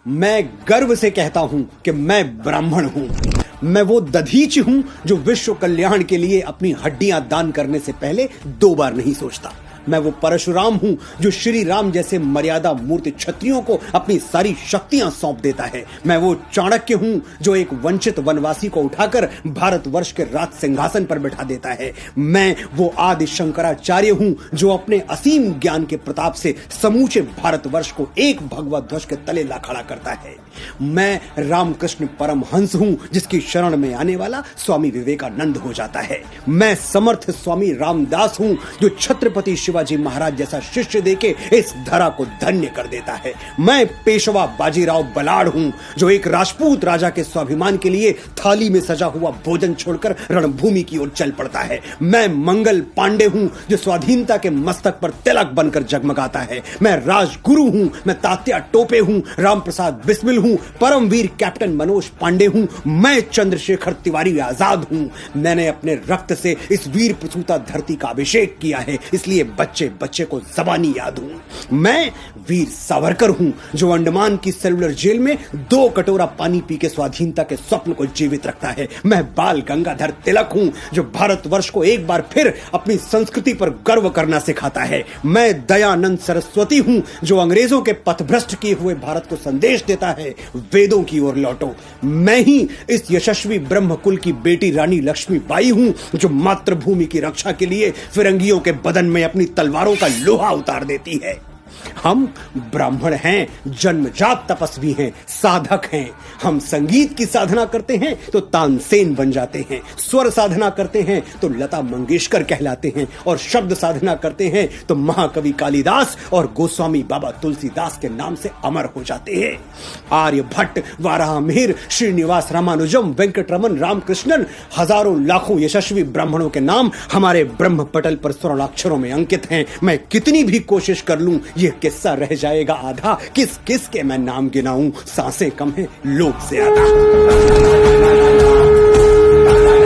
मैं गर्व से कहता हूं कि मैं ब्राह्मण हूं। मैं वो दधीच हूं जो विश्व कल्याण के लिए अपनी हड्डियां दान करने से पहले 2 बार नहीं सोचता। मैं वो परशुराम हूं जो श्री राम जैसे मर्यादा मूर्ति क्षत्रियों को अपनी सारी शक्तियां सौंप देता है। मैं वो चाणक्य हूं जो एक वंचित वनवासी को उठाकर भारतवर्ष के राज सिंहासन पर बैठा देता है। मैं वो आदि शंकराचार्य हूं जो अपने असीम ज्ञान के प्रताप से समूचे भारतवर्ष को एक भगवा ध्वज के तले ला खड़ा करता है। मैं रामकृष्ण परमहंस हूं जिसकी शरण में आने वाला स्वामी विवेकानंद हो जाता है। मैं समर्थ स्वामी रामदास हूं जो छत्रपति शिवाजी महाराज जैसा शिष्य देके इस धरा को धन्य कर देता है। मैं पेशवा बाजीराव बलाढ़ हूं जो एक राजपूत राजा के स्वाभिमान के लिए थाली में सजा हुआ भोजन छोड़कर रणभूमि की ओर चल पड़ता है। मैं मंगल पांडे हूं जो स्वाधीनता के मस्तक पर तिलक बनकर जगमगाता है। मैं राजगुरु हूं, मैं तात्या टोपे हूं, रामप्रसाद बिस्मिल हूं, परमवीर कैप्टन मनोज पांडे हूं, मैं चंद्रशेखर तिवारी आजाद हूं। मैंने अपने रक्त से इस वीर प्रसूता धरती का अभिषेक किया है, इसलिए बच्चे बच्चे को जबानी याद हूं। मैं वीर सावरकर हूं जो अंडमान की सेलुलर जेल में 2 कटोरा पानी पी के स्वाधीनता के स्वप्न को जीवित रखता है। मैं बाल गंगाधर तिलक हूं जो भारतवर्ष को एक बार फिर अपनी संस्कृति पर गर्व करना सिखाता है। मैं दयानंद सरस्वती हूं जो अंग्रेजों के पथभ्रष्ट किए हुए भारत को संदेश देता है, वेदों की ओर लौटो। मैं ही इस यशस्वी ब्रह्मकुल की बेटी रानी लक्ष्मीबाई हूं जो मातृभूमि की रक्षा के लिए फिरंगियों के बदन में अपनी तलवारों का लोहा उतार देती है। हम ब्राह्मण हैं, जन्मजात तपस्वी हैं, साधक हैं। हम संगीत की साधना करते हैं तो तानसेन बन जाते हैं, स्वर साधना करते हैं तो लता मंगेशकर कहलाते हैं, और शब्द साधना करते हैं तो महाकवि कालिदास और गोस्वामी बाबा तुलसीदास के नाम से अमर हो जाते हैं। आर्यभट्ट, वाराहमिहिर, श्रीनिवास रामानुजम, वेंकटरमन, रामकृष्णन, हजारों लाखों यशस्वी ब्राह्मणों के नाम हमारे ब्रह्म पटल पर स्वर्णाक्षरों में अंकित हैं। मैं कितनी भी कोशिश कर लूं ये किस्सा रह जाएगा आधा। किस किस के मैं नाम गिनाऊं, सांसें कम हैं, लोग ज्यादा।